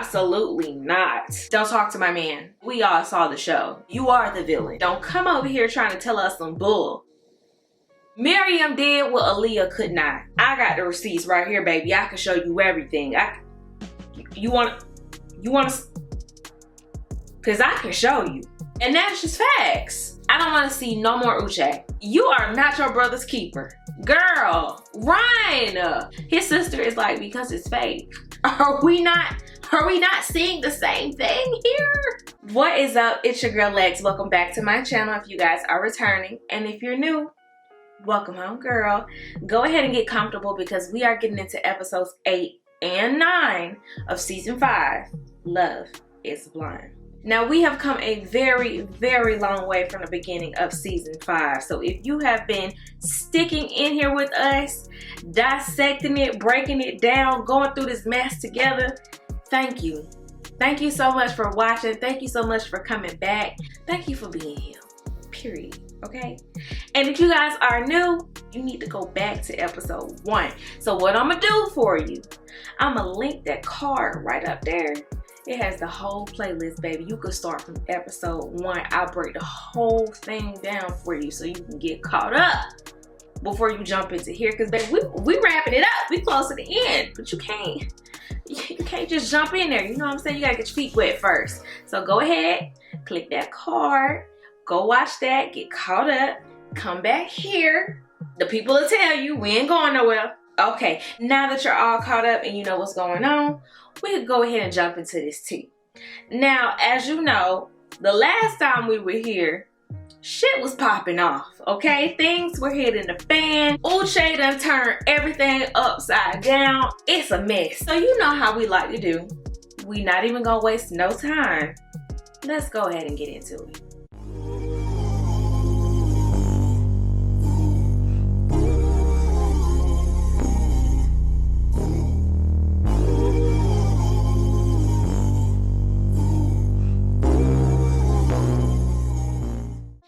Absolutely not. Don't talk to my man. We all saw the show. You are the villain. Don't come over here trying to tell us some bull. Miriam did what Aaliyah could not. I got the receipts right here, baby. I can show you everything. You want to, because I can show you. And that's just facts. I don't want to see no more Uche. You are not your brother's keeper. Girl, run. His sister is like, because it's fake. Are we not seeing the same thing here? What is up? It's your girl Lex. Welcome back to my channel if you guys are returning. And if you're new, welcome home, girl. Go ahead and get comfortable because we are getting into episodes 8 and 9 of season 5, Love is Blind. Now, we have come a very, very long way from the beginning of season 5. So if you have been sticking in here with us, dissecting it, breaking it down, going through this mess together, thank you. Thank you so much for watching. Thank you so much for coming back. Thank you for being here, period. Okay? And if you guys are new, you need to go back to episode 1. So what I'm gonna do for you, I'm gonna link that card right up there. It has the whole playlist, baby. You could start from episode 1. I'll break the whole thing down for you so you can get caught up before you jump into here. Because, baby, we wrapping it up. We close to the end. But you can't just jump in there. You know what I'm saying? You got to get your feet wet first. So go ahead, click that card. Go watch that. Get caught up. Come back here. The people will tell you we ain't going nowhere. Okay, now that you're all caught up and you know what's going on, we can go ahead and jump into this tea. Now, as you know, the last time we were here, shit was popping off, okay? Things were hitting the fan. Uche done turned everything upside down. It's a mess. So you know how we like to do. We not even gonna waste no time. Let's go ahead and get into it.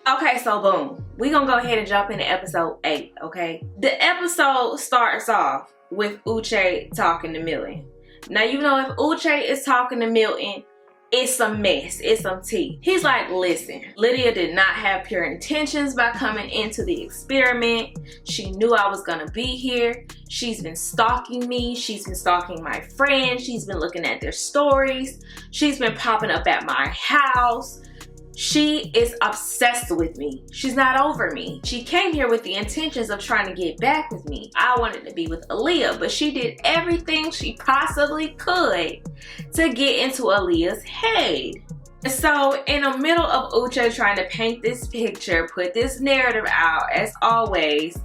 Okay, so boom. We're gonna go ahead and jump into episode 8, okay? The episode starts off with Uche talking to Milton. Now, you know, if Uche is talking to Milton, it's a mess. It's some tea. He's like, listen, Lydia did not have pure intentions by coming into the experiment. She knew I was gonna be here. She's been stalking me. She's been stalking my friends. She's been looking at their stories. She's been popping up at my house. She is obsessed with me. She's not over me. She came here with the intentions of trying to get back with me. I wanted to be with Aaliyah, but she did everything she possibly could to get into Aaliyah's head. So in the middle of Uche trying to paint this picture, put this narrative out, as always,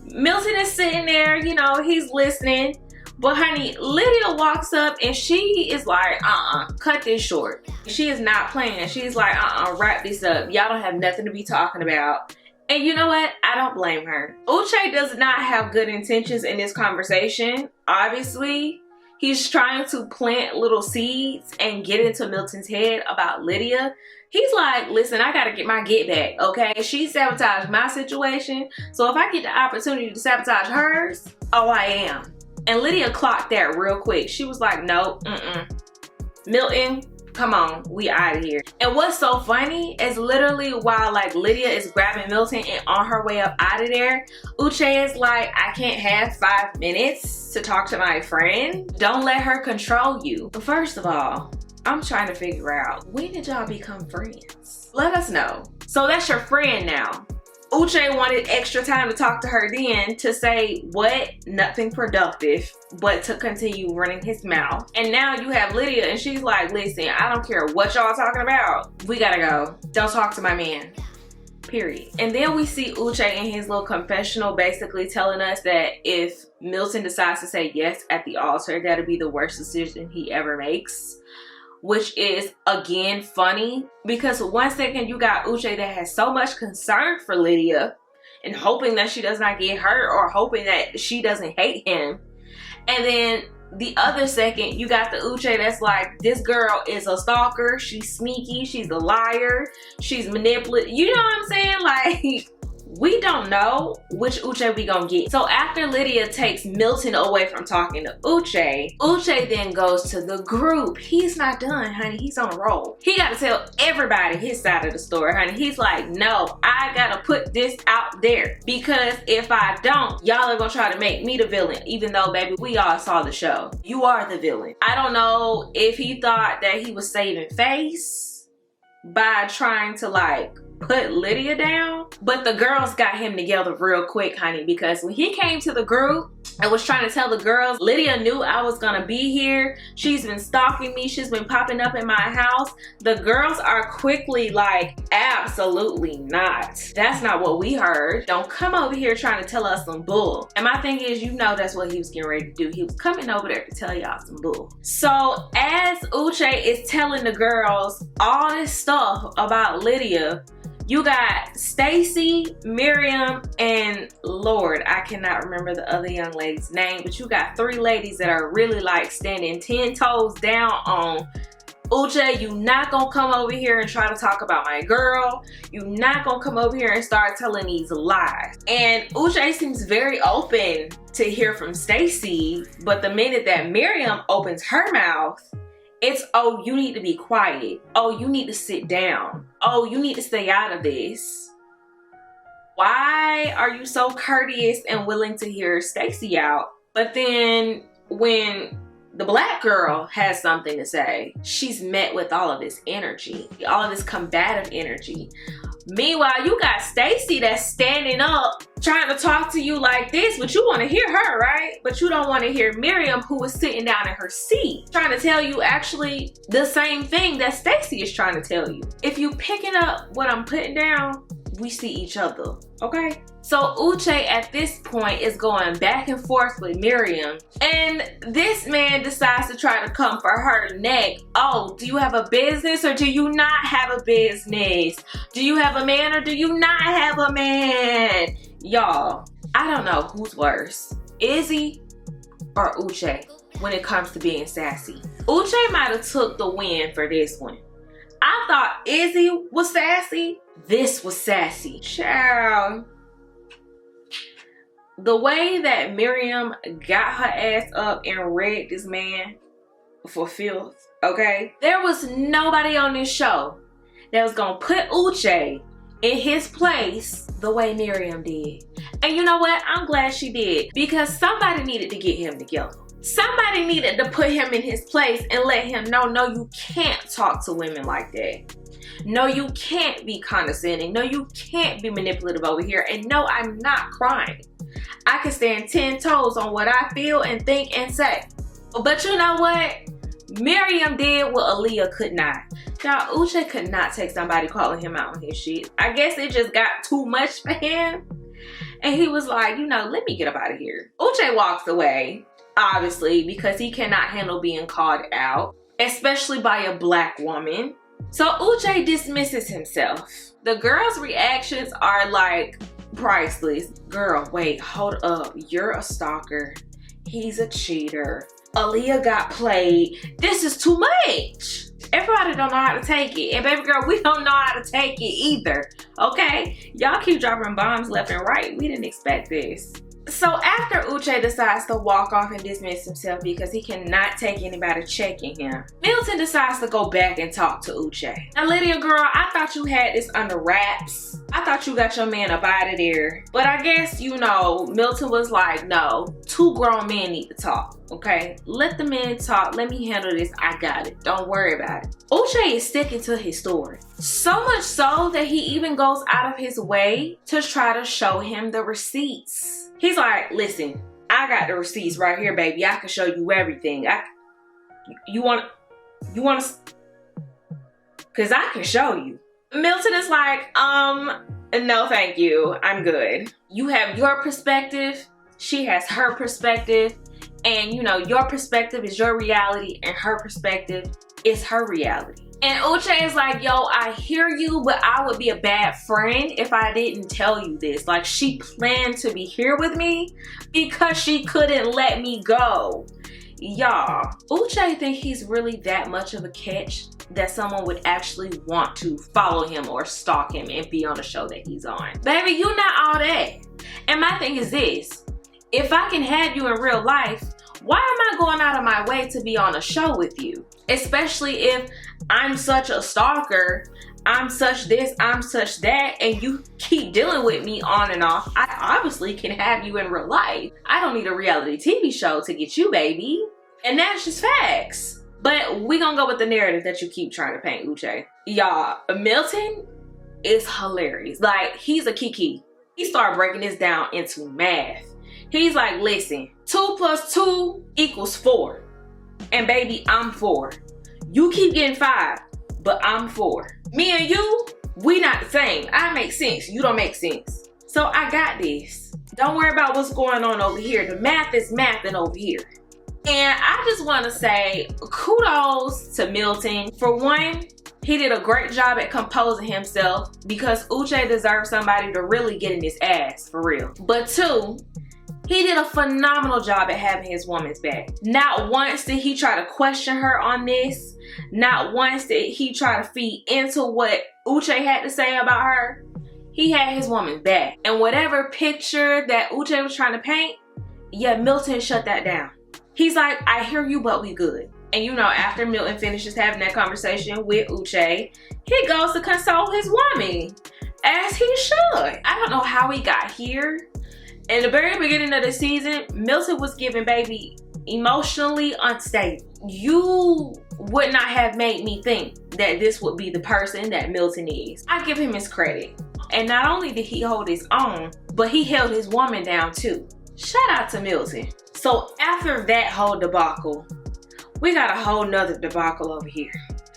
Milton is sitting there, you know, he's listening. But honey, Lydia walks up and she is like, cut this short. She is not playing. She's like, wrap this up. Y'all don't have nothing to be talking about. And you know what? I don't blame her. Uche does not have good intentions in this conversation. Obviously, he's trying to plant little seeds and get into Milton's head about Lydia. He's like, listen, I gotta get my get back, okay? She sabotaged my situation. So if I get the opportunity to sabotage hers, oh, I am. And Lydia clocked that real quick. She was like, no, Milton, come on, we out of here. And what's so funny is literally while like Lydia is grabbing Milton and on her way up out of there, Uche is like, I can't have 5 minutes to talk to my friend. Don't let her control you. First of all, I'm trying to figure out, when did y'all become friends? Let us know. So that's your friend now. Uche wanted extra time to talk to her then to say what? Nothing productive, but to continue running his mouth. And now you have Lydia and she's like, listen, I don't care what y'all talking about. We gotta go. Don't talk to my man. Period. And then we see Uche in his little confessional basically telling us that if Milton decides to say yes at the altar, that'll be the worst decision he ever makes. Which is, again, funny because one second you got Uche that has so much concern for Lydia and hoping that she does not get hurt or hoping that she doesn't hate him. And then the other second you got the Uche that's like, this girl is a stalker, she's sneaky, she's a liar, she's manipulative. You know what I'm saying? Like, we don't know which Uche we gonna get. So after Lydia takes Milton away from talking to Uche, Uche then goes to the group. He's not done, honey. He's on a roll. He gotta tell everybody his side of the story, honey. He's like, no, I gotta put this out there, because if I don't, y'all are gonna try to make me the villain, even though, baby, we all saw the show. You are the villain. I don't know if he thought that he was saving face by trying to like put Lydia down, but the girls got him together real quick, honey, because when he came to the group and was trying to tell the girls, Lydia knew I was gonna be here. She's been stalking me. She's been popping up in my house. The girls are quickly like, absolutely not. That's not what we heard. Don't come over here trying to tell us some bull. And my thing is, you know that's what he was getting ready to do. He was coming over there to tell y'all some bull. So as Uche is telling the girls all this stuff about Lydia, you got Stacy, Miriam, and Lord, I cannot remember the other young lady's name, but you got 3 ladies that are really like standing 10 toes down on Uche. You not gonna come over here and try to talk about my girl. You not gonna come over here and start telling these lies. And Uche seems very open to hear from Stacy, but the minute that Miriam opens her mouth, it's, oh, you need to be quiet. Oh, you need to sit down. Oh, you need to stay out of this. Why are you so courteous and willing to hear Stacy out? But then when the black girl has something to say, she's met with all of this energy, all of this combative energy. Meanwhile, you got Stacy that's standing up trying to talk to you like this, but you want to hear her, right? But you don't want to hear Miriam, who is sitting down in her seat, trying to tell you actually the same thing that Stacy is trying to tell you. If you picking up what I'm putting down, we see each other, okay? So Uche at this point is going back and forth with Miriam, and this man decides to try to come for her neck. Oh, do you have a business or do you not have a business? Do you have a man or do you not have a man? Y'all, I don't know who's worse, Izzy or Uche, when it comes to being sassy. Uche might have took the win for this one. I thought Izzy was sassy. This was sassy. Child. The way that Miriam got her ass up and read this man for filth, okay? There was nobody on this show that was gonna put Uche in his place the way Miriam did. And you know what? I'm glad she did, because somebody needed to get him together. Somebody needed to put him in his place and let him know, no, you can't talk to women like that. No, you can't be condescending. No, you can't be manipulative over here. And no, I'm not crying. I can stand 10 toes on what I feel and think and say. But you know what? Miriam did what Aaliyah could not. Y'all, Uche could not take somebody calling him out on his shit. I guess it just got too much for him. And he was like, you know, let me get up out of here. Uche walks away, obviously, because he cannot handle being called out, especially by a black woman. So Uche dismisses himself. The girls' reactions are like priceless. Girl, wait, hold up. You're a stalker. He's a cheater. Aaliyah got played. This is too much. Everybody don't know how to take it. And baby girl, we don't know how to take it either. Okay? Y'all keep dropping bombs left and right. We didn't expect this. So after Uche decides to walk off and dismiss himself because he cannot take anybody checking him, Milton decides to go back and talk to Uche. Now Lydia girl, I thought you had this under wraps. I thought you got your man up out of there. But I guess, you know, Milton was like, no, 2 grown men need to talk, okay? Let the men talk. Let me handle this. I got it. Don't worry about it. Uche is sticking to his story. So much so that he even goes out of his way to try to show him the receipts. He's like, listen, I got the receipts right here, baby. I can show you everything. You want to, because I can show you. Milton is like, no, thank you. I'm good. You have your perspective. She has her perspective. And, you know, your perspective is your reality and her perspective is her reality. And Uche is like, yo, I hear you, but I would be a bad friend if I didn't tell you this. Like, she planned to be here with me because she couldn't let me go. Y'all, Uche think he's really that much of a catch that someone would actually want to follow him or stalk him and be on the show that he's on. Baby, you not all that. And my thing is this, if I can have you in real life, why am I going out of my way to be on a show with you? Especially if I'm such a stalker, I'm such this, I'm such that, and you keep dealing with me on and off. I obviously can have you in real life. I don't need a reality TV show to get you, baby. And that's just facts. But we gonna go with the narrative that you keep trying to paint, Uche. Y'all, Milton is hilarious. Like, he's a kiki. He started breaking this down into math. He's like, listen, 2 + 2 = 4. And baby, I'm 4. You keep getting 5, but I'm 4. Me and you, we not the same. I make sense, you don't make sense. So I got this. Don't worry about what's going on over here. The math is mathing over here. And I just want to say kudos to Milton. For one, he did a great job at composing himself because Uche deserves somebody to really get in his ass, for real. But 2, he did a phenomenal job at having his woman's back. Not once did he try to question her on this. Not once did he try to feed into what Uche had to say about her. He had his woman's back. And whatever picture that Uche was trying to paint, yeah, Milton shut that down. He's like, I hear you, but we good. And you know, after Milton finishes having that conversation with Uche, he goes to console his woman, as he should. I don't know how he got here. In the very beginning of the season, Milton was giving baby emotionally unstable. You would not have made me think that this would be the person that Milton is. I give him his credit. And not only did he hold his own, but he held his woman down too. Shout out to Milton. So after that whole debacle, we got a whole nother debacle over here.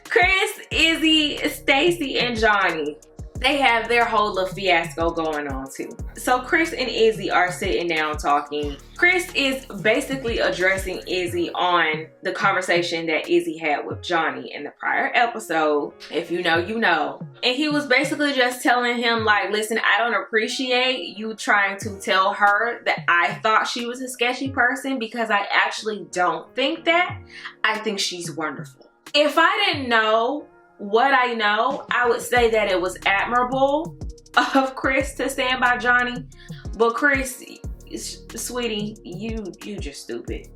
Chris, Izzy, Stacy, and Johnny, they have their whole little fiasco going on too. So Chris and Izzy are sitting down talking. Chris is basically addressing Izzy on the conversation that Izzy had with Johnny in the prior episode. If you know, you know. And he was basically just telling him like, listen, I don't appreciate you trying to tell her that I thought she was a sketchy person because I actually don't think that. I think she's wonderful. If I didn't know what I know, I would say that it was admirable of Chris to stand by Johnny. But Chris, sweetie, you just stupid.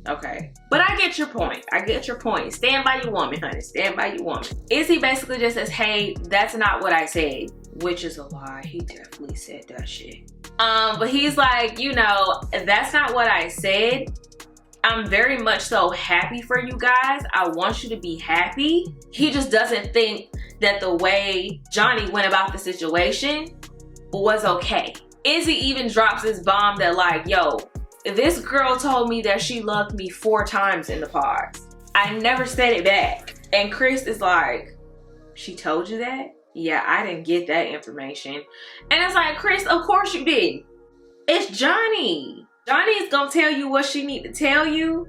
Okay. But I get your point. I get your point. Stand by your woman, honey. Stand by your woman. Izzy basically just says, hey, that's not what I said. Which is a lie. He definitely said that shit. But he's like, you know, that's not what I said. I'm very much so happy for you guys. I want you to be happy. He just doesn't think that the way Johnny went about the situation was okay. Izzy even drops this bomb that like, yo, this girl told me that she loved me 4 times in the pods. I never said it back. And Chris is like, she told you that? Yeah, I didn't get that information. And it's like, Chris, of course you did. It's Johnny. Johnny is gonna tell you what she need to tell you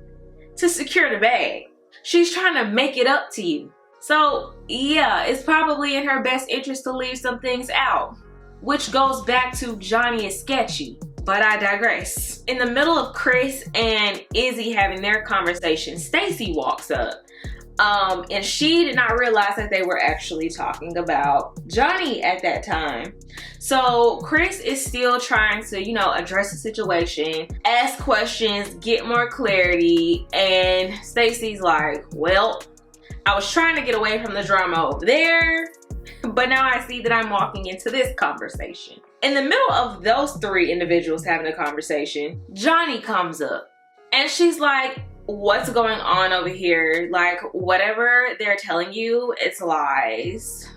to secure the bag. She's trying to make it up to you. So yeah, it's probably in her best interest to leave some things out, which goes back to Johnny is sketchy. But I digress. In the middle of Chris and Izzy having their conversation, Stacy walks up. And she did not realize that they were actually talking about Johnny at that time. So Chris is still trying to, you know, address the situation, ask questions, get more clarity. And Stacy's like, well, I was trying to get away from the drama over there, but now I see that I'm walking into this conversation. In the middle of those 3 individuals having a conversation, Johnny comes up and she's like, what's going on over here? Like, whatever they're telling you, it's lies.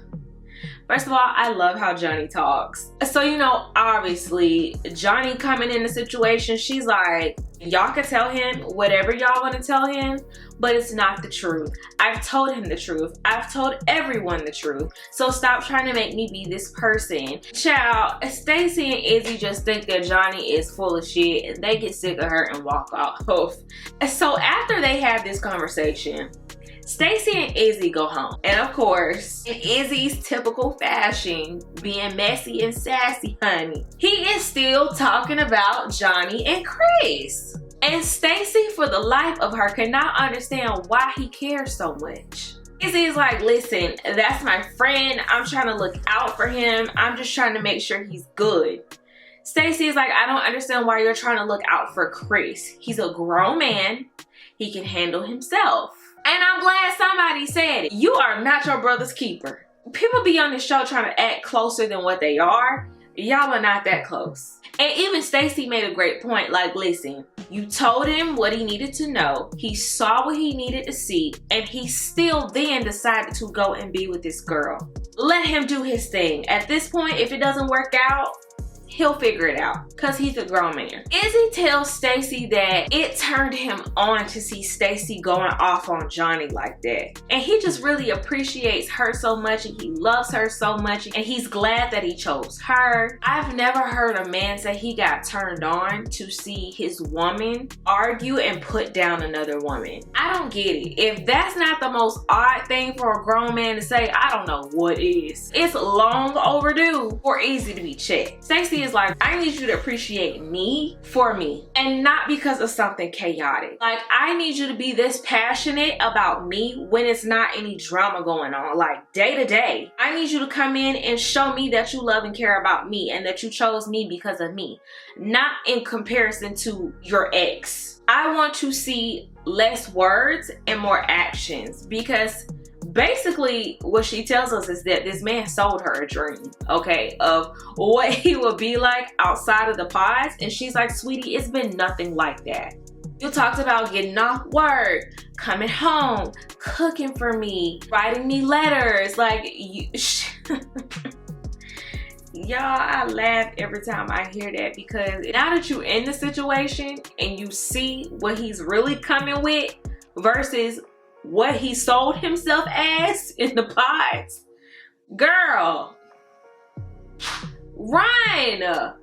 First of all, I love how Johnny talks. So, you know, obviously, Johnny coming in the situation, she's like, y'all can tell him whatever y'all want to tell him, but it's not the truth. I've told him the truth. I've told everyone the truth. So stop trying to make me be this person. Child, Stacy and Izzy just think that Johnny is full of shit and they get sick of her and walk off. So after they have this conversation, Stacy and Izzy go home. And of course, in Izzy's typical fashion, being messy and sassy, honey, he is still talking about Johnny and Chris. And Stacy, for the life of her, cannot understand why he cares so much. Izzy is like, listen, that's my friend. I'm trying to look out for him. I'm just trying to make sure he's good. Stacy is like, I don't understand why you're trying to look out for Chris. He's a grown man. He can handle himself. And I'm glad somebody said it. You are not your brother's keeper. People be on the show trying to act closer than what they are. Y'all are not that close. And even Stacy made a great point. Like, listen, you told him what he needed to know. He saw what he needed to see. And he still then decided to go and be with this girl. Let him do his thing. At this point, if it doesn't work out, he'll figure it out because he's a grown man. Izzy tells Stacy that it turned him on to see Stacy going off on Johnny like that. And he just really appreciates her so much and he loves her so much and he's glad that he chose her. I've never heard a man say he got turned on to see his woman argue and put down another woman. I don't get it. If that's not the most odd thing for a grown man to say, I don't know what is. It's long overdue for Izzy to be checked. Stacy is like, I need you to appreciate me for me and not because of something chaotic. Like, I need you to be this passionate about me when it's not any drama going on, like day to day. I need you to come in and show me that you love and care about me and that you chose me because of me, not in comparison to your ex. I want to see less words and more actions, because basically what she tells us is that this man sold her a dream, okay, of what he would be like outside of the pods. And she's like, sweetie, it's been nothing like that. You talked about getting off work, coming home, cooking for me, writing me letters, like y'all, I laugh every time I hear that, because now that you're in the situation and you see what he's really coming with versus what he sold himself as in the pods, girl, run.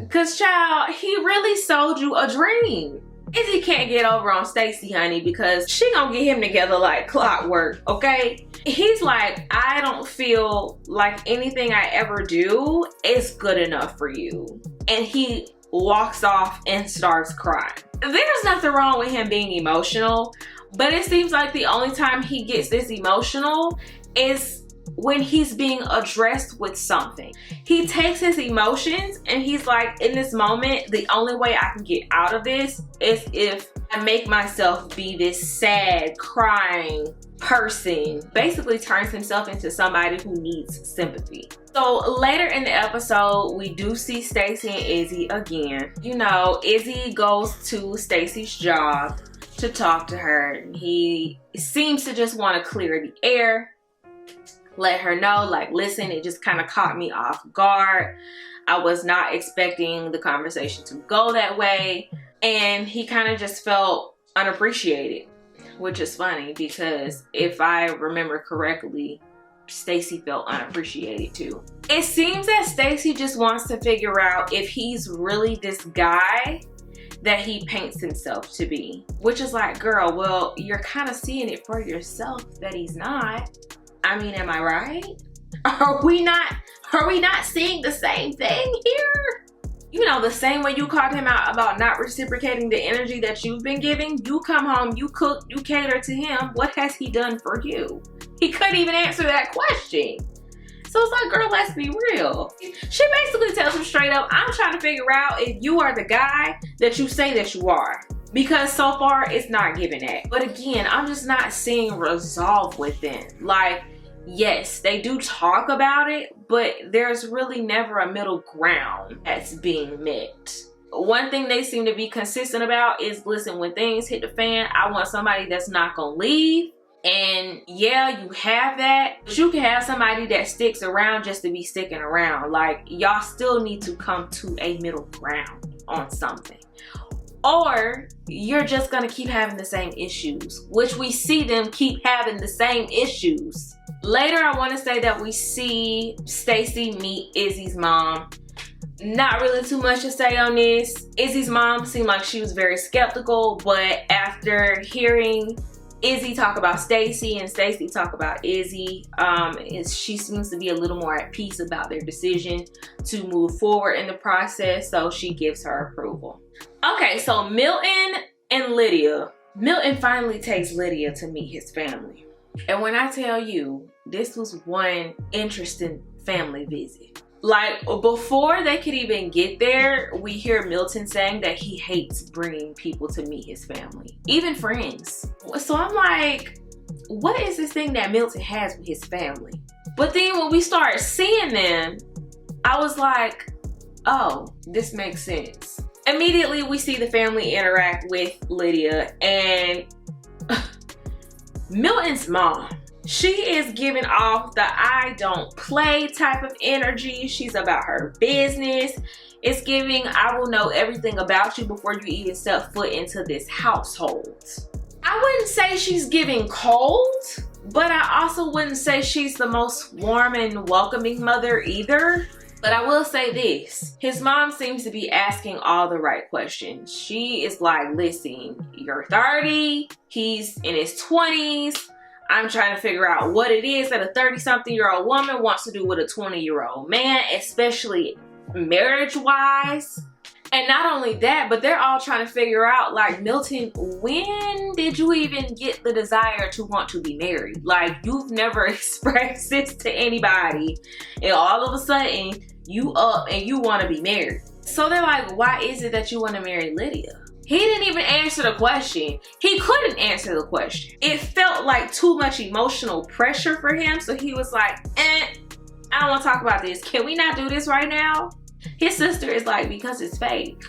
Cause child, he really sold you a dream. Izzy can't get over on Stacy, honey, because she gonna get him together like clockwork, okay? He's like, I don't feel like anything I ever do is good enough for you. And he walks off and starts crying. There's nothing wrong with him being emotional, but it seems like the only time he gets this emotional is when he's being addressed with something. He takes his emotions and he's like, in this moment, the only way I can get out of this is if I make myself be this sad, crying person. Basically turns himself into somebody who needs sympathy. So later in the episode, we do see Stacy and Izzy again. You know, Izzy goes to Stacy's job to talk to her. He seems to just want to clear the air, let her know, like, listen, it just kind of caught me off guard. I was not expecting the conversation to go that way. And he kind of just felt unappreciated, which is funny because if I remember correctly, Stacy felt unappreciated too. It seems that Stacy just wants to figure out if he's really this guy that he paints himself to be, which is like, girl, well, you're kind of seeing it for yourself that he's not. I mean, am I right? Are we not seeing the same thing here? You know, the same way you called him out about not reciprocating the energy that you've been giving. You come home, you cook, you cater to him. What has he done for you? He couldn't even answer that question. So it's like, girl, let's be real. She basically tells him straight up, I'm trying to figure out if you are the guy that you say that you are. Because so far, it's not giving that. But again, I'm just not seeing resolve within. Like, yes, they do talk about it, but there's really never a middle ground that's being met. One thing they seem to be consistent about is, listen, when things hit the fan, I want somebody that's not gonna leave. And yeah, you have that, but you can have somebody that sticks around just to be sticking around. Like, y'all still need to come to a middle ground on something. Or you're just gonna keep having the same issues, which we see them keep having the same issues. Later, I want to say that we see Stacy meet Izzy's mom. Not really too much to say on this. Izzy's mom seemed like she was very skeptical, but after hearing Izzy talk about Stacy and Stacy talk about Izzy. She seems to be a little more at peace about their decision to move forward in the process, so she gives her approval. Okay, so Milton and Lydia. Milton finally takes Lydia to meet his family. And when I tell you, this was one interesting family visit. Like, before they could even get there, we hear Milton saying that he hates bringing people to meet his family, even friends. So I'm like, what is this thing that Milton has with his family? But then when we start seeing them, I was like, oh, this makes sense. Immediately we see the family interact with Lydia, and Milton's mom, she is giving off the I don't play type of energy. She's about her business. It's giving, I will know everything about you before you even step foot into this household. I wouldn't say she's giving cold, but I also wouldn't say she's the most warm and welcoming mother either. But I will say this, his mom seems to be asking all the right questions. She is like, listen, you're 30, he's in his 20s. I'm trying to figure out what it is that a 30-something-year-old woman wants to do with a 20-year-old man, especially marriage-wise. And not only that, but they're all trying to figure out, like, Milton, when did you even get the desire to want to be married? Like, you've never expressed this to anybody, and all of a sudden, you up and you want to be married. So they're like, why is it that you want to marry Lydia? He didn't even answer the question. He couldn't answer the question. It felt like too much emotional pressure for him, so he was like, I don't want to talk about this. Can we not do this right now? His sister is like, because it's fake.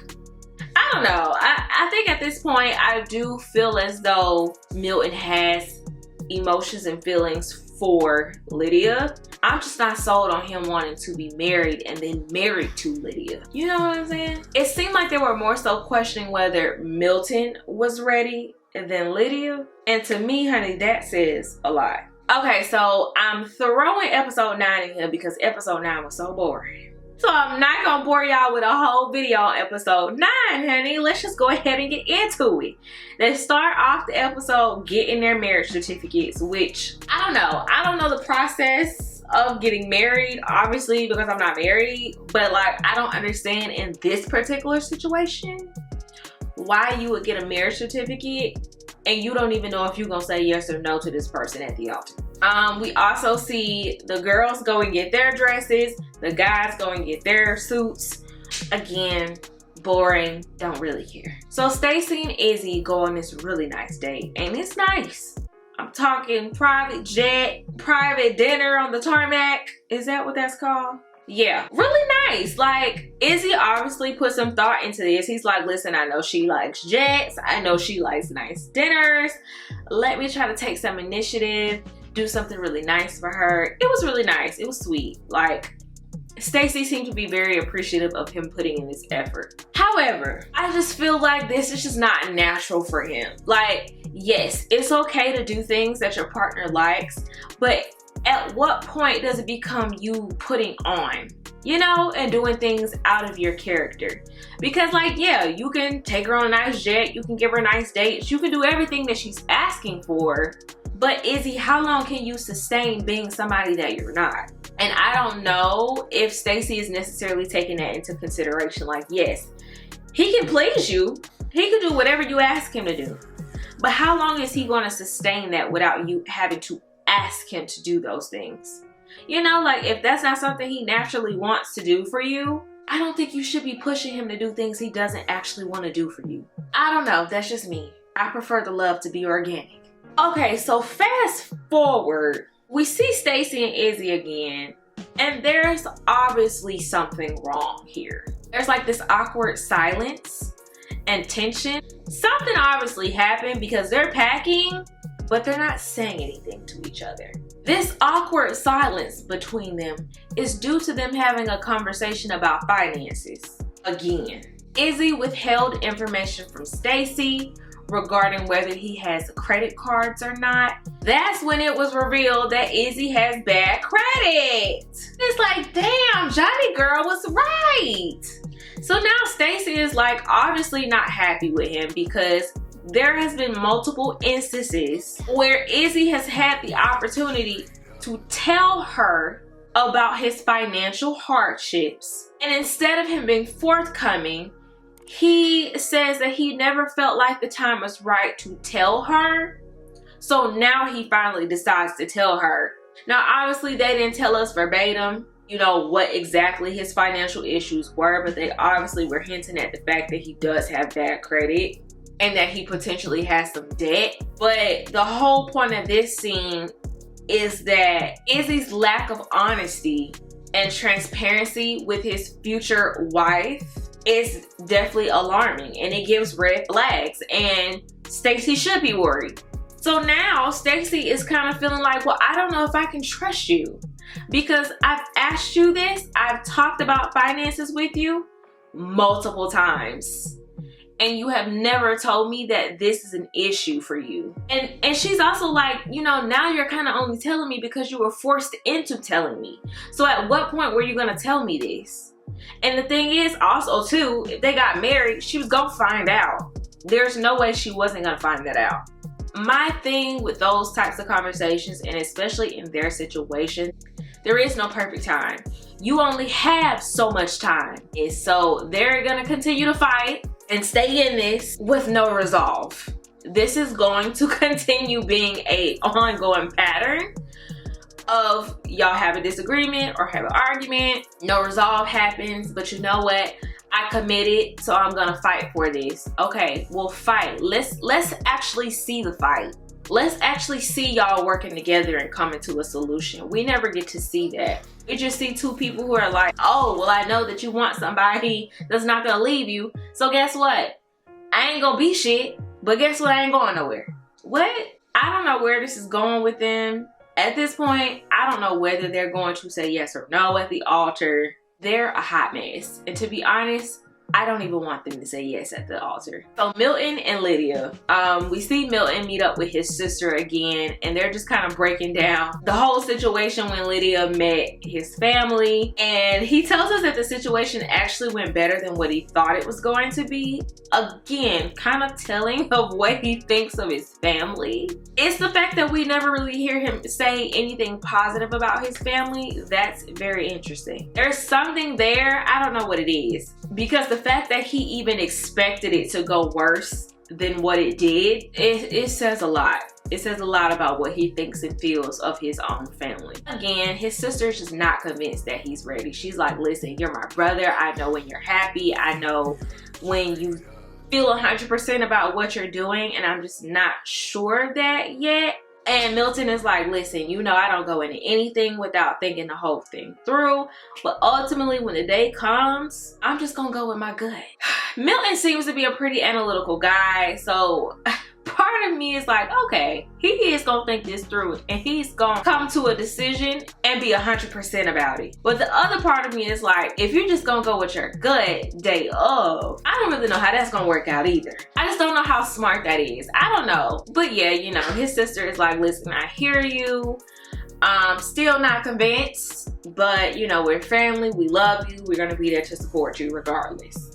I don't know. I think at this point, I do feel as though Milton has emotions and feelings for Lydia. I'm just not sold on him wanting to be married and then married to Lydia. You know what I'm saying? It seemed like they were more so questioning whether Milton was ready than Lydia. And to me, honey, that says a lot. Okay, so I'm throwing episode 9 in here because episode 9 was so boring. So I'm not gonna bore y'all with a whole video on episode 9, honey. Let's just go ahead and get into it. They start off the episode getting their marriage certificates, which I don't know. I don't know the process of getting married, obviously, because I'm not married. But like, I don't understand in this particular situation why you would get a marriage certificate and you don't even know if you're gonna say yes or no to this person at the altar. We also see the girls go and get their dresses, the guys go and get their suits. Again, boring, don't really care. So Stacy and Izzy go on this really nice date, and it's nice. I'm talking private jet, private dinner on the tarmac. Is that what that's called? Yeah, really nice. Like, Izzy obviously put some thought into this. He's like, listen, I know she likes jets. I know she likes nice dinners. Let me try to take some initiative, do something really nice for her. It was really nice. It was sweet. Like, Stacy seemed to be very appreciative of him putting in this effort. However, I just feel like this is just not natural for him. Like, yes, it's okay to do things that your partner likes, but at what point does it become you putting on, you know, and doing things out of your character? Because like, yeah, you can take her on a nice jet, you can give her nice dates, you can do everything that she's asking for, but Izzy, how long can you sustain being somebody that you're not? And I don't know if Stacy is necessarily taking that into consideration. Like, yes, he can please you, he can do whatever you ask him to do, but how long is he going to sustain that without you having to ask him to do those things? You know, like, if that's not something he naturally wants to do for you, I don't think you should be pushing him to do things he doesn't actually want to do for you. I don't know, that's just me. I prefer the love to be organic. Okay, so fast forward, we see Stacy and Izzy again, and there's obviously something wrong here. There's like this awkward silence and tension. Something obviously happened because they're packing, but they're not saying anything to each other. This awkward silence between them is due to them having a conversation about finances. Again, Izzy withheld information from Stacy regarding whether he has credit cards or not. That's when it was revealed that Izzy has bad credit. It's like, damn, Johnny girl was right. So now Stacy is like obviously not happy with him because there has been multiple instances where Izzy has had the opportunity to tell her about his financial hardships. And instead of him being forthcoming, he says that he never felt like the time was right to tell her. So now he finally decides to tell her. Now, obviously, they didn't tell us verbatim, you know, what exactly his financial issues were, but they obviously were hinting at the fact that he does have bad credit and that he potentially has some debt. But the whole point of this scene is that Izzy's lack of honesty and transparency with his future wife is definitely alarming, and it gives red flags, and Stacey should be worried. So now Stacey is kind of feeling like, well, I don't know if I can trust you, because I've asked you this, I've talked about finances with you multiple times, and you have never told me that this is an issue for you. And she's also like, you know, now you're kind of only telling me because you were forced into telling me. So at what point were you going to tell me this? And the thing is also too, if they got married, she was going to find out. There's no way she wasn't going to find that out. My thing with those types of conversations, and especially in their situation, there is no perfect time. You only have so much time. And so they're going to continue to fight and stay in this with no resolve. This is going to continue being an ongoing pattern of y'all have a disagreement or have an argument, no resolve happens, but you know what? I committed, so I'm gonna fight for this. Okay, we'll fight. Let's actually see the fight. Let's actually see y'all working together and coming to a solution. We never get to see that. We just see two people who are like, oh, well, I know that you want somebody that's not gonna leave you. So guess what? I ain't gonna be shit, but guess what? I ain't going nowhere. What? I don't know where this is going with them. At this point, I don't know whether they're going to say yes or no at the altar. They're a hot mess. And to be honest, I don't even want them to say yes at the altar. So Milton and Lydia, we see Milton meet up with his sister again, and they're just kind of breaking down the whole situation when Lydia met his family. And he tells us that the situation actually went better than what he thought it was going to be. Again, kind of telling of what he thinks of his family. It's the fact that we never really hear him say anything positive about his family. That's very interesting. There's something there, I don't know what it is. Because the fact that he even expected it to go worse than what it did, it says a lot. It says a lot about what he thinks and feels of his own family. Again, his sister's just not convinced that he's ready. She's like, listen, you're my brother. I know when you're happy. I know when you feel 100% about what you're doing, and I'm just not sure of that yet. And Milton is like, listen, you know I don't go into anything without thinking the whole thing through. But ultimately, when the day comes, I'm just gonna go with my gut. Milton seems to be a pretty analytical guy, so part of me is like, okay, he is gonna think this through and he's gonna come to a decision and be 100% about it. But the other part of me is like, if you're just gonna go with your gut day of, I don't really know how that's gonna work out either. I just don't know how smart that is. I don't know. But yeah, you know, his sister is like, listen, I hear you. Still not convinced, but you know, we're family, we love you, we're gonna be there to support you regardless.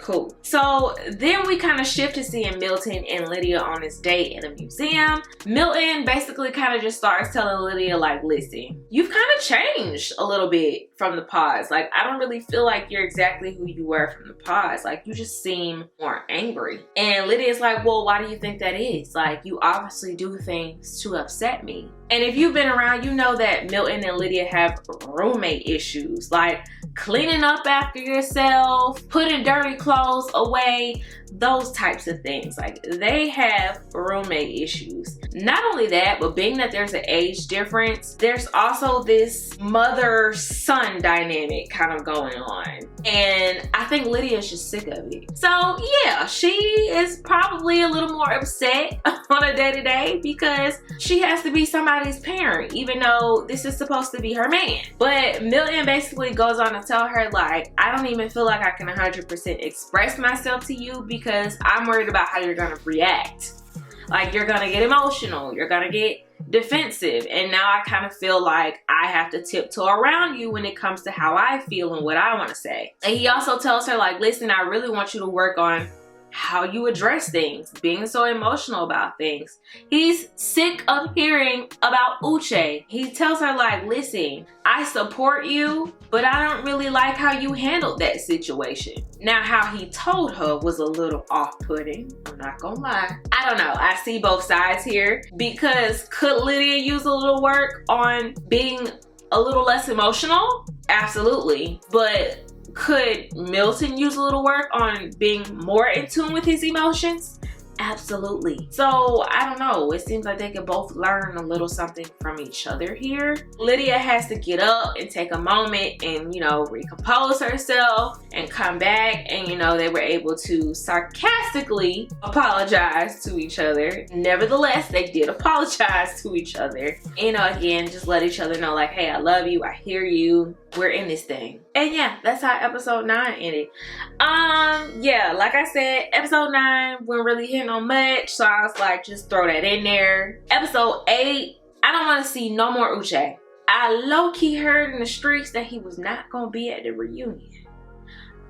Cool. So then we kind of shift to seeing Milton and Lydia on this date in a museum. Milton basically kind of just starts telling Lydia like, listen, you've kind of changed a little bit from the pause. Like, I don't really feel like you're exactly who you were from the pause. Like, you just seem more angry. And Lydia's like, well, why do you think that is? Like, you obviously do things to upset me. And if you've been around, you know that Milton and Lydia have roommate issues. Like, cleaning up after yourself, putting dirty clothes away, those types of things. Like, they have roommate issues. Not only that, but being that there's an age difference, there's also this mother-son dynamic kind of going on. And I think Lydia's just sick of it. So yeah, she is probably a little more upset on a day-to-day because she has to be somebody's parent, even though this is supposed to be her man. But Milton basically goes on to tell her, like, I don't even feel like I can 100% express myself to you because I'm worried about how you're gonna react. Like, you're gonna get emotional, you're gonna get defensive, and now I kind of feel like I have to tiptoe around you when it comes to how I feel and what I want to say. And he also tells her, like, listen, I really want you to work on how you address things, being so emotional about things. He's sick of hearing about Uche. He tells her like, listen, I support you, but I don't really like how you handled that situation. Now, how he told her was a little off-putting, I'm not gonna lie. I don't know, I see both sides here, because could Lydia use a little work on being a little less emotional? Absolutely. But could Milton use a little work on being more in tune with his emotions? Absolutely. So I don't know, it seems like they could both learn a little something from each other here. Lydia has to get up and take a moment and, you know, recompose herself and come back, and, you know, they were able to sarcastically apologize to each other. Nevertheless, they did apologize to each other. You know, again, just let each other know like, hey, I love you, I hear you, we're in this thing. And yeah, that's how episode 9 ended. Yeah, like I said, episode 9 wasn't really hitting on much, so I was like, just throw that in there. Episode 8, I don't want to see no more Uche. I low-key heard in the streets that he was not gonna be at the reunion.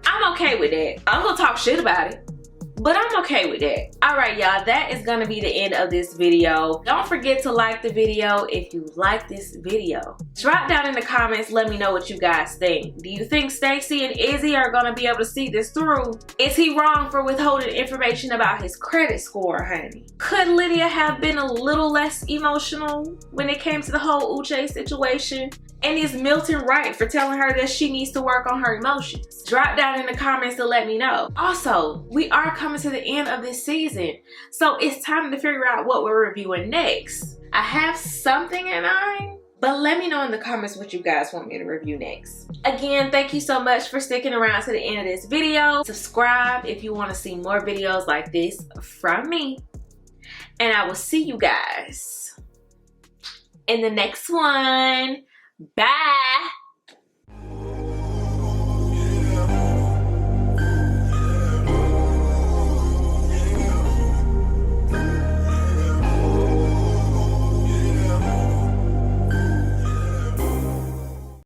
I'm okay with that. I'm gonna talk shit about it, but I'm okay with that. All right, y'all, that is gonna be the end of this video. Don't forget to like the video if you like this video. Drop down in the comments, let me know what you guys think. Do you think Stacy and Izzy are gonna be able to see this through? Is he wrong for withholding information about his credit score, honey? Could Lydia have been a little less emotional when it came to the whole Uche situation? And is Milton right for telling her that she needs to work on her emotions? Drop down in the comments to let me know. Also, we are coming to the end of this season, so it's time to figure out what we're reviewing next. I have something in mind, but let me know in the comments what you guys want me to review next. Again, thank you so much for sticking around to the end of this video. Subscribe if you want to see more videos like this from me. And I will see you guys in the next one. Bye.